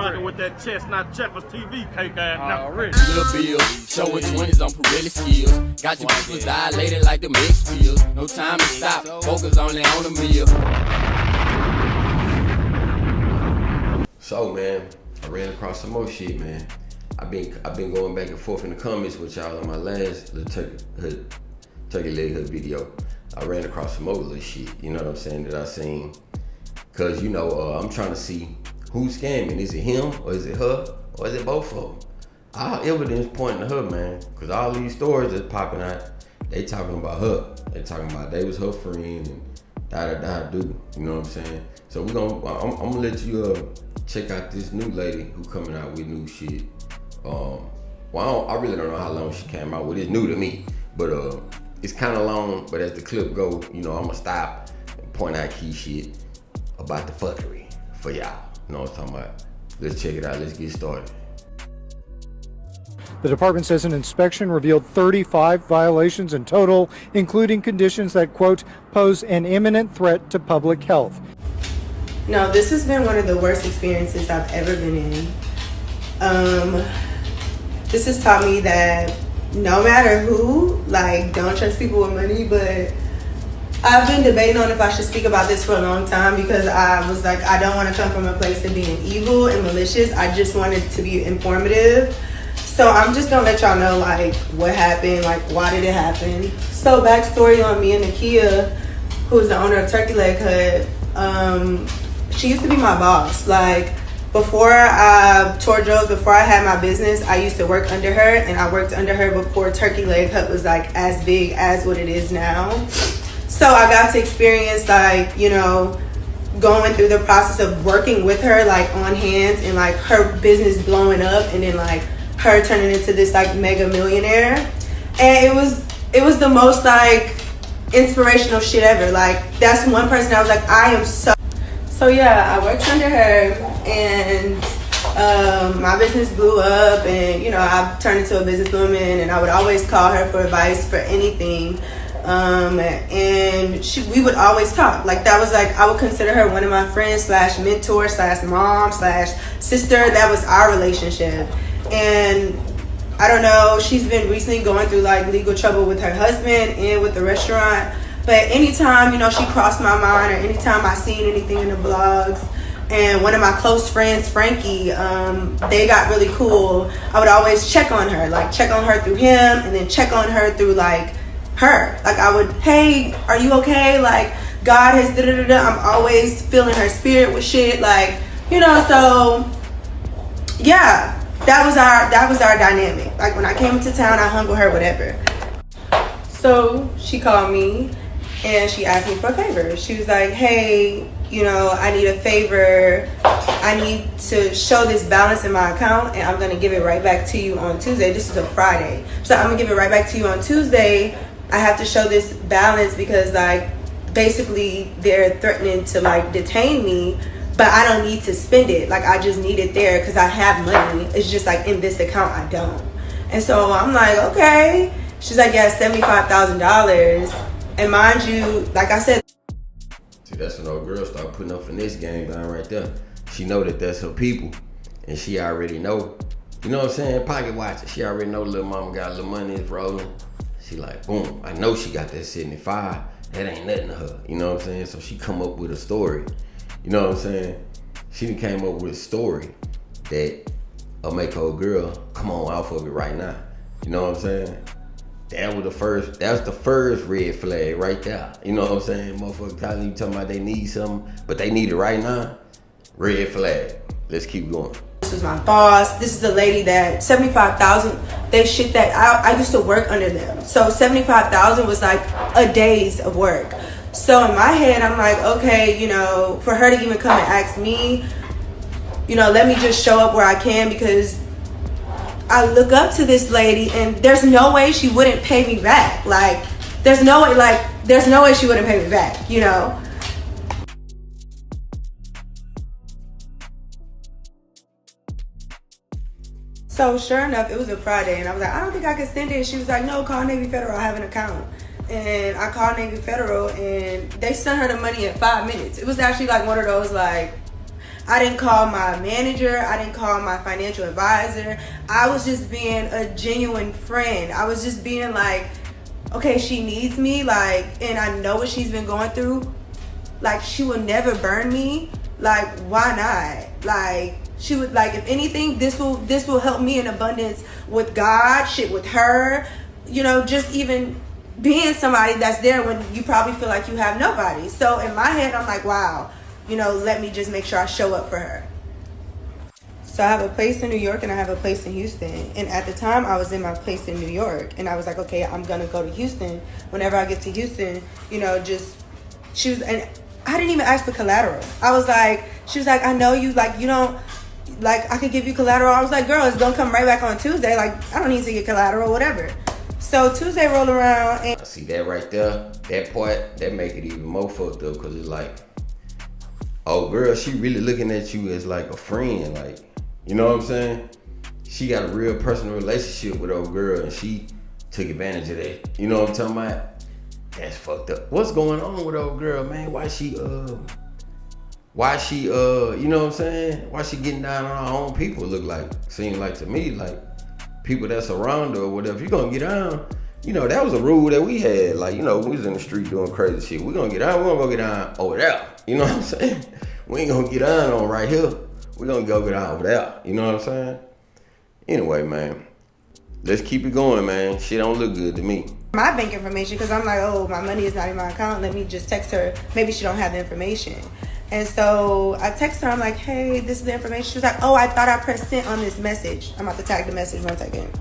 rocking with that chestnut Checkers TV cake ass now. Little Bill, showing 20s on Pirelli skills. Got your people dilated like the mix pills. No time to stop, focus only on the meal. So man, I ran across some more shit, man. I've been going back and forth in the comments with y'all on my last little turkey leg hood video. I ran across some more little shit, you know what I'm saying, that I seen. Cause you know, I'm trying to see who's scamming. Is it him or is it her or is it both of them? All evidence pointing to her, man. Cause all these stories that's popping out, they talking about her. They talking about they was her friend and do. You know what I'm saying? So I'm gonna let you check out this new lady who coming out with new shit. I really don't know how long she came out with. It's new to me, but it's kind of long. But as the clip go, you know, I'm gonna stop and point out key shit about the fuckery for y'all. You know what I'm talking about? Let's check it out. Let's get started. The department says an inspection revealed 35 violations in total, including conditions that, quote, pose an imminent threat to public health. No, this has been one of the worst experiences I've ever been in. This has taught me that no matter who, like, don't trust people with money, but I've been debating on if I should speak about this for a long time because I was like, I don't want to come from a place of being evil and malicious. I just wanted to be informative. So I'm just gonna let y'all know like what happened, like why did it happen. So backstory on me and Nakia, who is the owner of Turkey Leg Hut. She used to be my boss. Like before I had my business, I used to work under her, and I worked under her before Turkey Leg Hut was like as big as what it is now. So I got to experience like, you know, going through the process of working with her like on hands and like her business blowing up and then like her turning into this like mega millionaire. And it was the most like inspirational shit ever. Like that's one person I was like, I am so yeah, I worked under her and my business blew up and you know I turned into a businesswoman and I would always call her for advice for anything. And we would always talk. Like that was like, I would consider her one of my friends / mentor / mom / sister. That was our relationship. And I don't know, she's been recently going through like legal trouble with her husband and with the restaurant. But anytime, you know, she crossed my mind or anytime I seen anything in the blogs, and one of my close friends, Frankie, they got really cool. I would always check on her, like check on her through him and then check on her through like her. Like I would, hey, are you okay? Like God has da-da-da-da. I'm always feeling her spirit with shit. Like, you know, so yeah, that was our dynamic. Like when I came into town, I hung with her, whatever. So she called me and she asked me for a favor. She was like, hey, you know, I need a favor. I need to show this balance in my account and I'm gonna give it right back to you on Tuesday. This is a Friday. So I'm gonna give it right back to you on Tuesday. I have to show this balance because like basically they're threatening to like detain me, but I don't need to spend it. Like I just need it there because I have money. It's just like in this account I don't. And so I'm like, okay. She's like, yeah, $75,000. And mind you, like I said. See, that's when old girl start putting up finesse game down right there. She know that that's her people, and she already know. You know what I'm saying? Pocket watch. She already know little mama got a little money is rolling. She like, boom, I know she got that 75. That ain't nothing to her. You know what I'm saying? So she come up with a story. You know what I'm saying? She done came up with a story that'll make her girl come on off of it right now. You know what I'm saying? That was the first red flag right there. You know what I'm saying? Motherfuckers calling you talking about they need something, but they need it right now. Red flag. Let's keep going. This is my boss. This is the lady that $75,000. They shit that I used to work under them. So $75,000 was like a day's of work. So in my head, I'm like, okay, you know, for her to even come and ask me, you know, let me just show up where I can because I look up to this lady and there's no way she wouldn't pay me back. Like, there's no way she wouldn't pay me back, you know? So sure enough, it was a Friday and I was like, I don't think I can send it. She was like, no, call Navy Federal, I have an account. And I called Navy Federal and they sent her the money in 5 minutes. It was actually like one of those like, I didn't call my manager. I didn't call my financial advisor. I was just being a genuine friend. I was just being like, okay, she needs me, like, and I know what she's been going through. Like, she will never burn me. Like, why not? Like, she would, like, if anything, this will help me in abundance with God, shit with her, you know, just even being somebody that's there when you probably feel like you have nobody. So in my head, I'm like, wow, you know, let me just make sure I show up for her. So I have a place in New York and I have a place in Houston. And at the time I was in my place in New York and I was like, okay, I'm gonna go to Houston. Whenever I get to Houston, you know, she was, and I didn't even ask for collateral. I was like, she was like, I know you, like, you don't, like, I could give you collateral. I was like, girl, it's gonna come right back on Tuesday. Like, I don't need to get collateral, whatever. So Tuesday rolled around and... See that right there? That part, that make it even more fucked up because it's like, oh girl, she really looking at you as like a friend, like, you know what I'm saying? She got a real personal relationship with old girl and she took advantage of that. You know what I'm talking about? That's fucked up. What's going on with old girl, man? Why she, you know what I'm saying? Why she getting down on her own people, look like, seem like to me, like people that's around her or whatever. If you gonna get down, you know, that was a rule that we had. Like, you know, we was in the street doing crazy shit. We gonna get down, we gonna go get down over there. You know what I'm saying? We ain't gonna get down on right here. We gonna go get down over there. You know what I'm saying? Anyway, man, let's keep it going, man. Shit don't look good to me. My bank information, because I'm like, oh, my money is not in my account. Let me just text her. Maybe she don't have the information. And so I text her. I'm like, hey, this is the information. She was like, oh, I thought I pressed send on this message. I'm about to tag the message 1 second.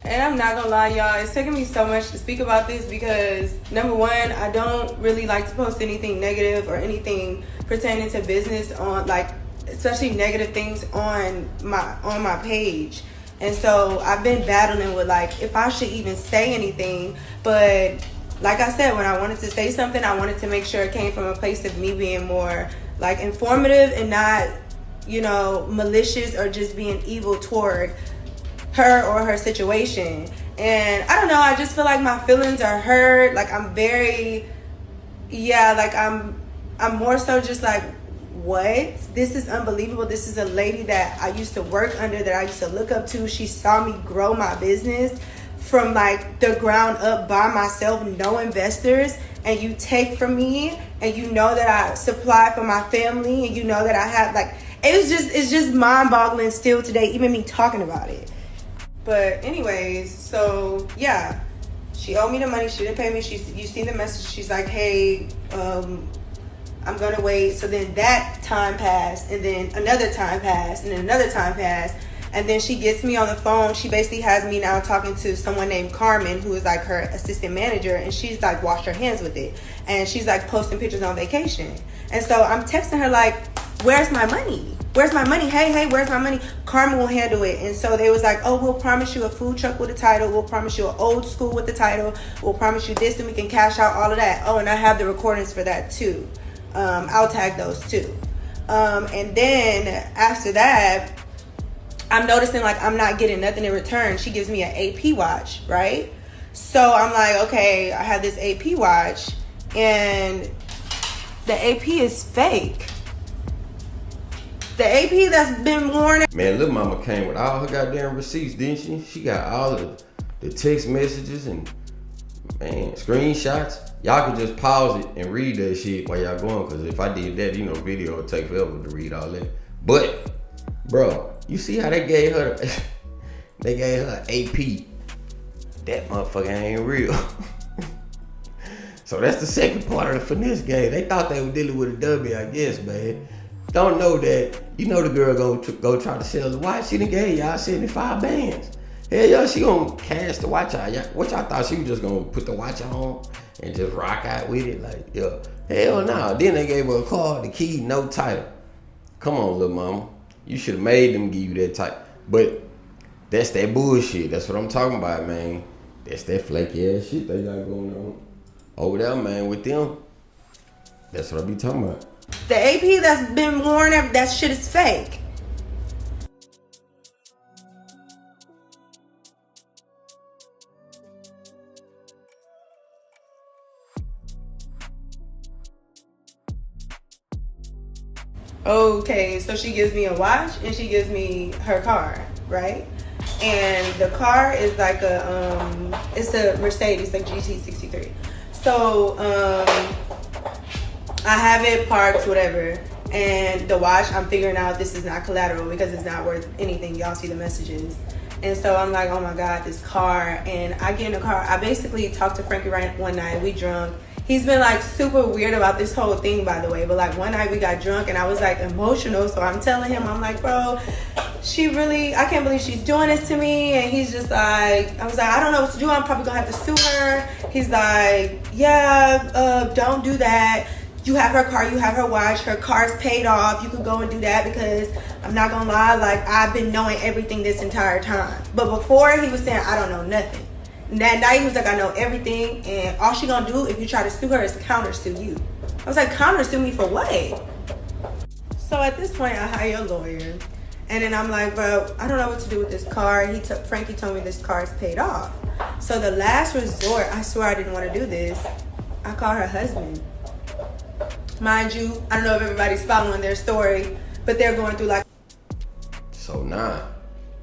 And I'm not gonna lie, y'all, it's taking me so much to speak about this because, number one, I don't really like to post anything negative or anything pertaining to business on, like, especially negative things on my page. And so I've been battling with, like, if I should even say anything. But like I said, when I wanted to say something, I wanted to make sure it came from a place of me being more, like, informative and not, you know, malicious or just being evil toward her or her situation. And I don't know, I just feel like my feelings are hurt. Like, I'm very, yeah, like I'm more so just like, what? This is unbelievable. This is a lady that I used to work under, that I used to look up to. She saw me grow my business from like the ground up by myself, no investors, and you take from me, and you know that I supply for my family, and you know that I have, like, it's just mind-boggling still today, even me talking about it. But anyways, so yeah, she owed me the money. She didn't pay me. You see the message. She's like, hey, I'm gonna wait. So then that time passed, and then another time passed, and then another time passed. And then she gets me on the phone. She basically has me now talking to someone named Carmen, who is like her assistant manager, and she's like washed her hands with it. And she's like posting pictures on vacation. And so I'm texting her like, where's my money? Where's my money? Hey, where's my money? Carmen will handle it. And so they was like, oh, we'll promise you a food truck with a title. We'll promise you an old school with the title. We'll promise you this, and we can cash out all of that. Oh, and I have the recordings for that too. I'll tag those too. And then after that, I'm noticing like I'm not getting nothing in return. She gives me an AP watch, right? So I'm like, okay, I have this AP watch, and the AP is fake. The AP that's been worn. Man, little mama came with all her goddamn receipts, didn't she? She got all of the text messages and, man, screenshots. Y'all could just pause it and read that shit while y'all going, because if I did that, you know, video would take forever to read all that. But, bro, you see how they gave her they gave her AP. That motherfucker ain't real. So that's the second part of the finesse game. They thought they were dealing with a dummy, I guess, man. Don't know that, you know, the girl go try to sell the watch. She done gave y'all 75 bands. Hell, y'all, she gonna cash the watch out. What y'all thought she was just gonna put the watch on and just rock out with it? Like, yo, hell no. Then they gave her a car, the key, no title. Come on, little mama. You should have made them give you that title. But that's that bullshit. That's what I'm talking about, man. That's that flaky ass shit they got going on over there, man, with them. That's what I be talking about. The AP that's been worn, that shit is fake. Okay, so she gives me a watch and she gives me her car, right? And the car is like it's a Mercedes, like GT63. So I have it parked, whatever. And the watch, I'm figuring out this is not collateral because it's not worth anything. Y'all see the messages. And so I'm like, oh my God, this car. And I get in the car. I basically talked to Frankie right one night. We drunk. He's been like super weird about this whole thing, by the way. But like one night we got drunk and I was like emotional. So I'm telling him, I'm like, bro, I can't believe she's doing this to me. And he's just like, I was like, I don't know what to do. I'm probably gonna have to sue her. He's like, yeah, don't do that. You have her car, you have her watch, her car's paid off. You could go and do that because I'm not gonna lie, like I've been knowing everything this entire time. But before he was saying, I don't know nothing. And that night he was like, I know everything, and all she gonna do if you try to sue her is counter sue you. I was like, counter sue me for what? So at this point I hire a lawyer, and then I'm like, bro, I don't know what to do with this car. Frankie told me this car is paid off. So the last resort, I swear I didn't want to do this, I called her husband. Mind you, I don't know if everybody's following their story, but they're going through like. So now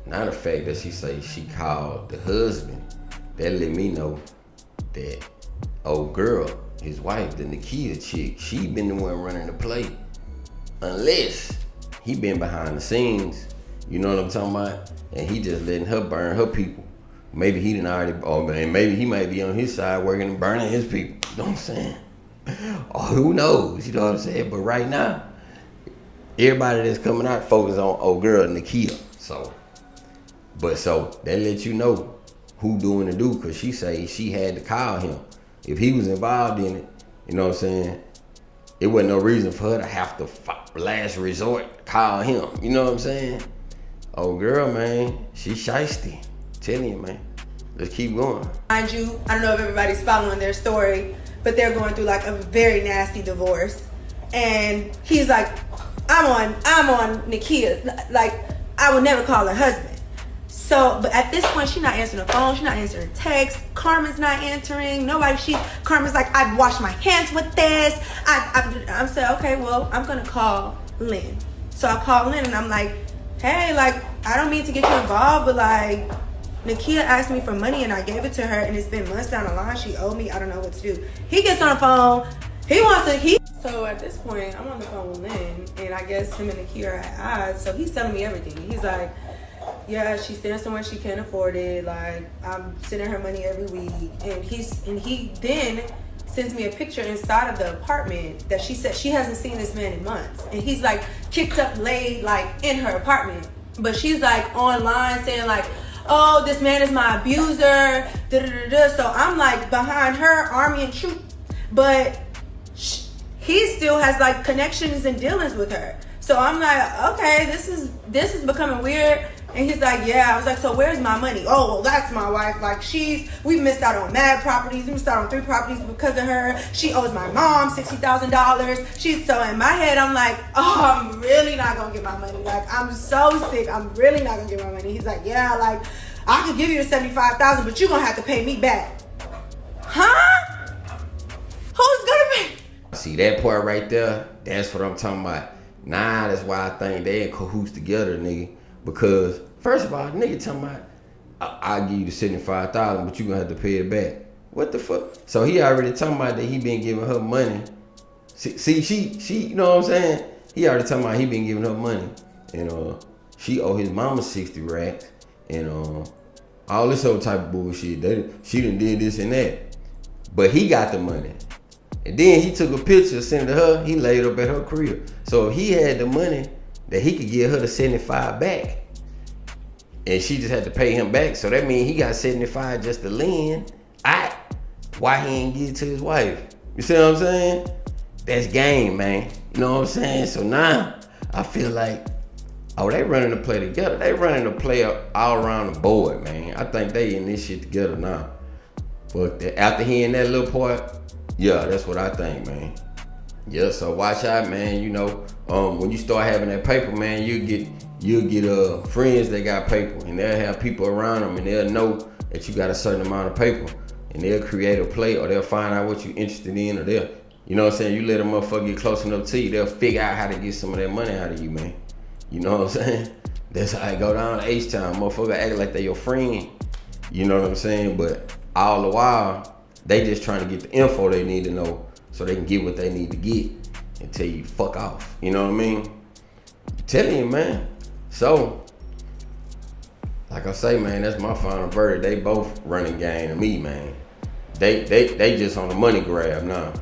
the fact that she say she called the husband, that let me know that old girl, his wife, the Nakia chick, she been the one running the play. Unless he been behind the scenes, you know what I'm talking about? And he just letting her burn her people. Maybe he didn't already, oh man, maybe he might be on his side working and burning his people. You know what I'm saying? Or who knows, you know what I'm saying? But right now, everybody that's coming out focus on old girl Nakia. So that let you know who doing the do, cause she say she had to call him. If he was involved in it, you know what I'm saying? It wasn't no reason for her to have to last resort call him. You know what I'm saying? Old girl, man, she shiesty. Telling you, man. Let's keep going. Mind you, I don't know if everybody's following their story, but they're going through like a very nasty divorce. And he's like, I'm on Nakia. Like, I would never call her husband. So, but at this point, she's not answering the phone. She's not answering text. Carmen's not answering. Carmen's like, I've washed my hands with this. I'm saying, okay, well, I'm going to call Lynn. So I call Lynn and I'm like, hey, like, I don't mean to get you involved, but like, Nakia asked me for money and I gave it to her, and it's been months down the line. She owed me. I don't know what to do. He gets on the phone. So at this point, I'm on the phone with Lynn, and I guess him and Nakia are at odds. So he's telling me everything. He's like, yeah, she's staying somewhere she can't afford it. Like, I'm sending her money every week. And he then sends me a picture inside of the apartment that she said she hasn't seen this man in months. And he's like kicked up, laid like in her apartment. But she's like online saying like, oh, this man is my abuser, da-da-da-da. So I'm like behind her, army and troop. But he still has like connections and dealings with her. So I'm like, okay, this is becoming weird. And he's like, yeah. I was like, so where's my money? Oh, well, that's my wife. Like, we missed out on mad properties. We missed out on 3 properties because of her. She owes my mom $60,000. So in my head, I'm like, oh, I'm really not going to get my money. Like, I'm so sick. I'm really not going to get my money. He's like, yeah, like, I could give you the $75,000, but you're going to have to pay me back. Huh? Who's going to pay? See that part right there? That's what I'm talking about. Nah, that's why I think they in cahoots together, nigga. Because, first of all, nigga talking about, I'll give you the $75,000, but you gonna have to pay it back. What the fuck? So he already talking about that he been giving her money. See, she, you know what I'm saying? He already talking about he been giving her money. And she owe his mama 60 racks. And all this other type of bullshit. She done did this and that. But he got the money. And then he took a picture, sent it to her, he laid up at her crib. So if he had the money that he could give her the 75 back, and she just had to pay him back, so that means he got 75 just to lend. Why he ain't give it to his wife? You see what I'm saying? That's game, man. You know what I'm saying? So now, I feel like, they running the play together. They running the play all around the board, man. I think they in this shit together now. But after hearing that little part, yeah, that's what I think, man. Yeah, so watch out, man. You know, when you start having that paper, man, you'll get friends that got paper, and they'll have people around them, and they'll know that you got a certain amount of paper, and they'll create a play, or they'll find out what you're interested in, or You know what I'm saying? You let a motherfucker get close enough to you, they'll figure out how to get some of that money out of you, man. You know what I'm saying? That's how it go down H-Town. Motherfucker act like they your friend. You know what I'm saying? But all the while, they just trying to get the info they need to know so they can get what they need to get and tell you fuck off. You know what I mean? I'm telling you, man. So, like I say, man, that's my final verdict. They both running game to me, man. They just on the money grab now.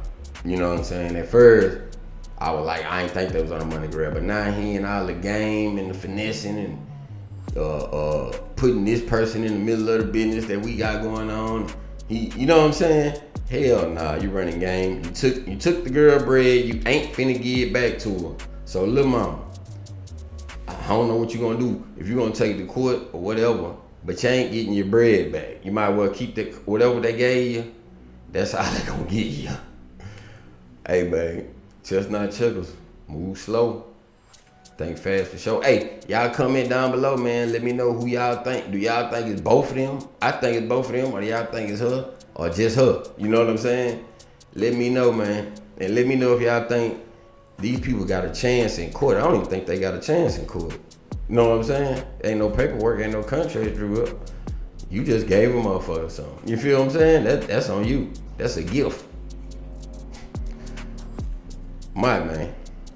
You know what I'm saying? At first, I was like, I ain't think they was on the money grab, but now he and all the game and the finessing and putting this person in the middle of the business that we got going on. You know what I'm saying? Hell nah, you running game. You took the girl bread. You ain't finna give it back to her. So little mama, I don't know what you gonna do. If you gonna take it to court or whatever, but you ain't getting your bread back. You might well keep whatever they gave you. That's how they gonna get you. Hey, babe, chestnut checkers, move slow. Think fast for sure. Hey, y'all comment down below, man. Let me know who y'all think. Do y'all think it's both of them? I think it's both of them, or do y'all think it's her or just her? You know what I'm saying? Let me know, man. And let me know if y'all think these people got a chance in court. I don't even think they got a chance in court. You know what I'm saying? Ain't no paperwork, ain't no contract drew up. You just gave a motherfucker something. You feel what I'm saying? That's on you. That's a gift. My man.